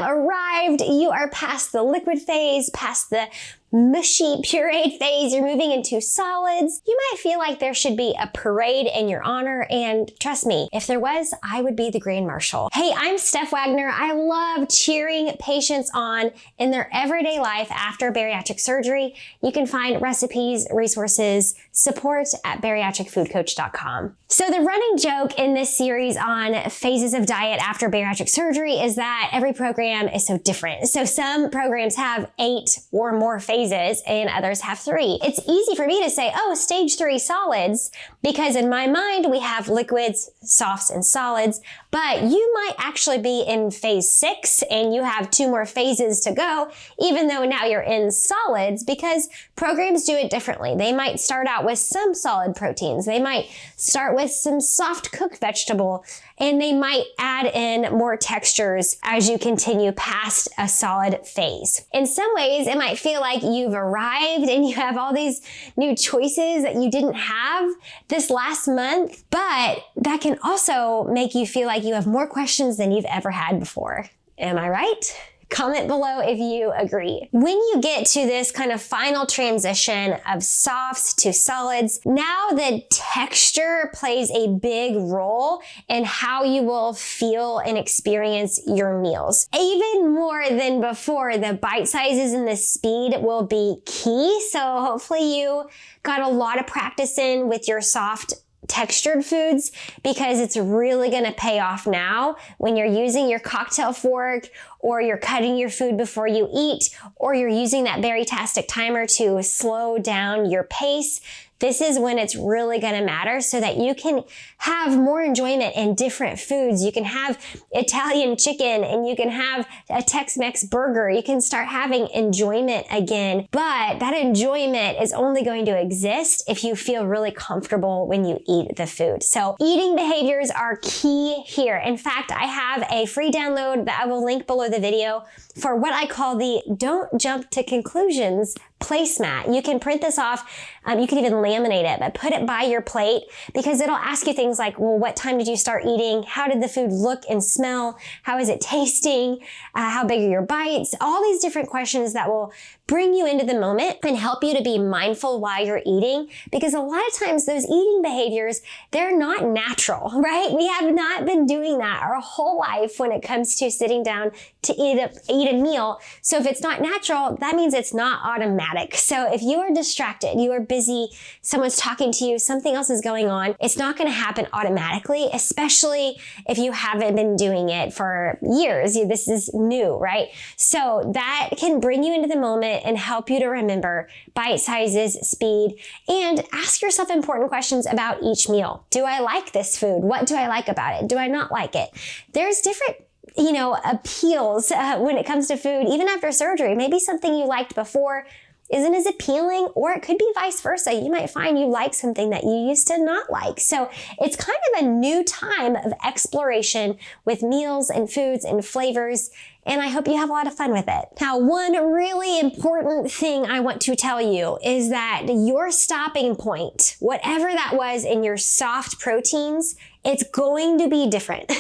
have arrived. You are past the liquid phase, past the mushy pureed phase. You're moving into solids. You might feel like there should be a parade in your honor, and trust me, if there was, I would be the Grand Marshal. Hey, I'm Steph Wagner. I love cheering patients on in their everyday life after bariatric surgery. You can find recipes, resources, support at bariatricfoodcoach.com. So the running joke in this series on phases of diet after bariatric surgery is that every program is so different. So some programs have 8 or more phases and others have 3. It's easy for me to say, oh, stage 3 solids, because in my mind we have liquids, softs, and solids, but you might actually be in phase 6 and you have 2 more phases to go, even though now you're in solids, because programs do it differently. They might start out with some solid proteins. They might start with some soft cooked vegetable, and they might add in more textures as you continue past a solid phase. In some ways, it might feel like you've arrived and you have all these new choices that you didn't have this last month, but that can also make you feel like you have more questions than you've ever had before. Am I right? Comment below if you agree. When you get to this kind of final transition of softs to solids, now the texture plays a big role in how you will feel and experience your meals. Even more than before, the bite sizes and the speed will be key. So hopefully you got a lot of practice in with your soft textured foods, because it's really going to pay off now when you're using your cocktail fork, or you're cutting your food before you eat, or you're using that Baritastic timer to slow down your pace. This is when it's really going to matter, so that you can have more enjoyment in different foods. You can have Italian chicken and you can have a Tex-Mex burger. You can start having enjoyment again, but that enjoyment is only going to exist if you feel really comfortable when you eat the food. So eating behaviors are key here. In fact, I have a free download that I will link below the video for what I call the Don't Jump to Conclusions placemat. You can print this off. You can even laminate it, but put it by your plate, because it'll ask you things like, well, what time did you start eating? How did the food look and smell? How is it tasting? How big are your bites? All these different questions that will bring you into the moment and help you to be mindful while you're eating, because a lot of times those eating behaviors, they're not natural, right? We have not been doing that our whole life when it comes to sitting down to eat a meal. So if it's not natural, that means it's not automatic. So if you are distracted, you are busy, someone's talking to you, something else is going on, it's not going to happen automatically, especially if you haven't been doing it for years. This is new, right? So that can bring you into the moment and help you to remember bite sizes, speed, and ask yourself important questions about each meal. Do I like this food? What do I like about it? Do I not like it? There's different appeals when it comes to food, even after surgery. Maybe something you liked before isn't as appealing, or it could be vice versa. You might find you like something that you used to not like. So it's kind of a new time of exploration with meals and foods and flavors, and I hope you have a lot of fun with it. Now, one really important thing I want to tell you is that your stopping point, whatever that was in your soft proteins, it's going to be different.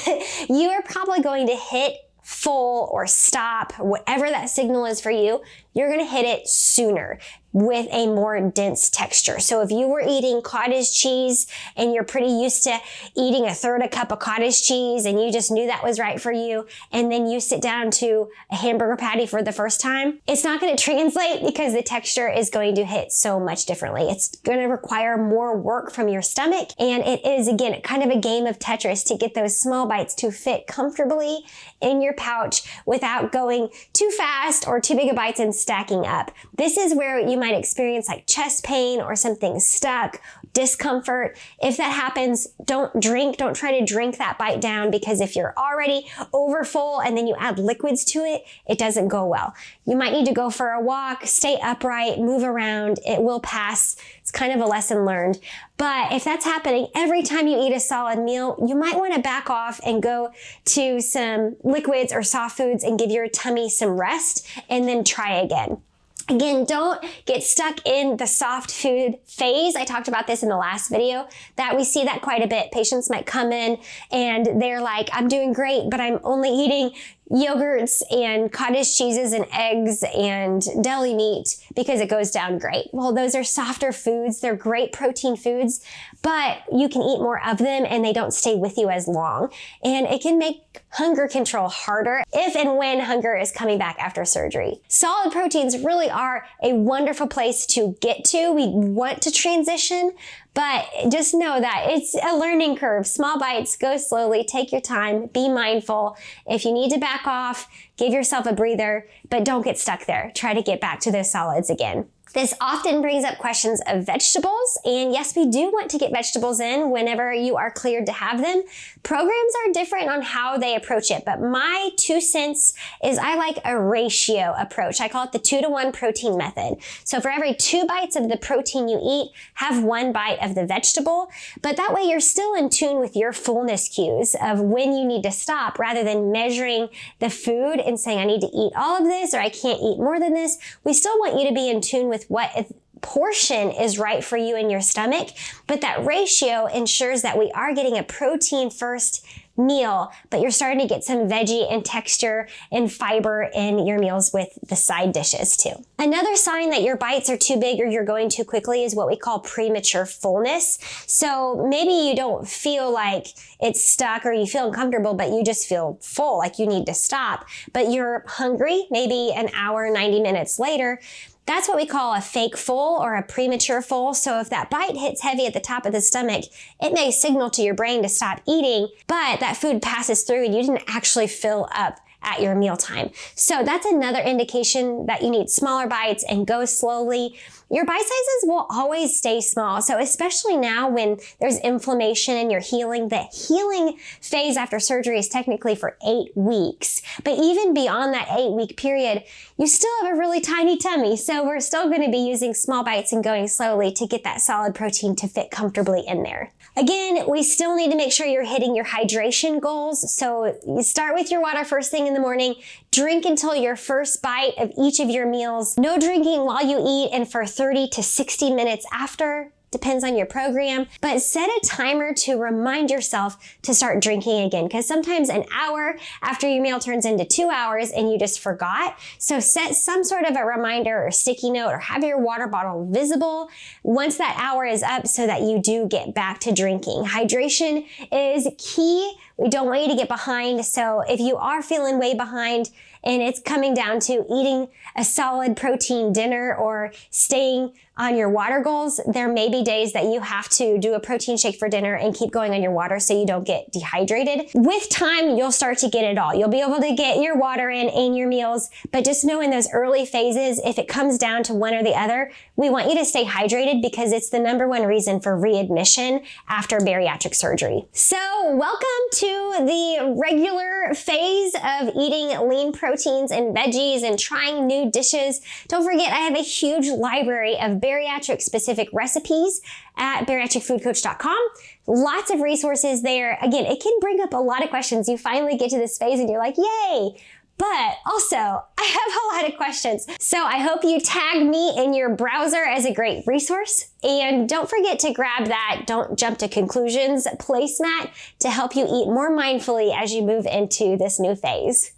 You are probably going to hit full or stop, whatever that signal is for you, you're going to hit it sooner with a more dense texture. So if you were eating cottage cheese and you're pretty used to eating 1/3 cup of cottage cheese and you just knew that was right for you, and then you sit down to a hamburger patty for the first time, it's not going to translate, because the texture is going to hit so much differently. It's going to require more work from your stomach, and it is, again, kind of a game of Tetris to get those small bites to fit comfortably in your pouch without going too fast or too big of bites and stacking up. This is where you might experience like chest pain or something stuck, discomfort. If that happens, don't try to drink that bite down, because if you're already over full and then you add liquids to it, it doesn't go well. You might need to go for a walk, stay upright, move around. It will pass. It's kind of a lesson learned. But if that's happening every time you eat a solid meal, you might want to back off and go to some liquids or soft foods and give your tummy some rest, and then try again. Again, don't get stuck in the soft food phase. I talked about this in the last video, that we see that quite a bit. Patients might come in and they're like, I'm doing great, but I'm only eating yogurts and cottage cheeses and eggs and deli meat because it goes down great. Well, those are softer foods. They're great protein foods, but you can eat more of them and they don't stay with you as long. And it can make hunger control harder if and when hunger is coming back after surgery. Solid proteins really are a wonderful place to get to. We want to transition, but just know that it's a learning curve. Small bites, go slowly, take your time, be mindful. If you need to back off, give yourself a breather, but don't get stuck there. Try to get back to those solids again. This often brings up questions of vegetables, and yes, we do want to get vegetables in whenever you are cleared to have them. Programs are different on how they approach it, but my 2 cents is I like a ratio approach. I call it the 2-to-1 protein method. So for every 2 bites of the protein you eat, have 1 bite of the vegetable, but that way you're still in tune with your fullness cues of when you need to stop rather than measuring the food and saying I need to eat all of this or I can't eat more than this. We still want you to be in tune with what portion is right for you in your stomach, but that ratio ensures that we are getting a protein first meal, but you're starting to get some veggie and texture and fiber in your meals with the side dishes too. Another sign that your bites are too big or you're going too quickly is what we call premature fullness. So maybe you don't feel like it's stuck or you feel uncomfortable, but you just feel full, like you need to stop, but you're hungry maybe an hour, 90 minutes later. That's what we call a fake full or a premature full. So if that bite hits heavy at the top of the stomach, it may signal to your brain to stop eating, but that food passes through and you didn't actually fill up at your mealtime. So that's another indication that you need smaller bites and go slowly. Your bite sizes will always stay small. So especially now when there's inflammation and you're healing, the healing phase after surgery is technically for 8 weeks. But even beyond that 8-week period, you still have a really tiny tummy. So we're still going to be using small bites and going slowly to get that solid protein to fit comfortably in there. Again, we still need to make sure you're hitting your hydration goals. So you start with your water first thing in the morning, drink until your first bite of each of your meals. No drinking while you eat and for 30 to 60 minutes after. Depends on your program, but set a timer to remind yourself to start drinking again, because sometimes an hour after your meal turns into 2 hours and you just forgot. So set some sort of a reminder or sticky note or have your water bottle visible once that hour is up so that you do get back to drinking. Hydration is key. We don't want you to get behind. So if you are feeling way behind and it's coming down to eating a solid protein dinner or staying on your water goals, there may be days that you have to do a protein shake for dinner and keep going on your water so you don't get dehydrated. With time, you'll start to get it all. You'll be able to get your water in and your meals, but just know in those early phases, if it comes down to one or the other, we want you to stay hydrated because it's the #1 reason for readmission after bariatric surgery. So welcome to the regular phase of eating lean proteins and veggies and trying new dishes. Don't forget, I have a huge library of bariatric specific recipes at bariatricfoodcoach.com. Lots of resources there. Again, it can bring up a lot of questions. You finally get to this phase and you're like, yay! But also, I have a lot of questions. So I hope you tag me in your browser as a great resource. And don't forget to grab that Don't Jump to Conclusions placemat to help you eat more mindfully as you move into this new phase.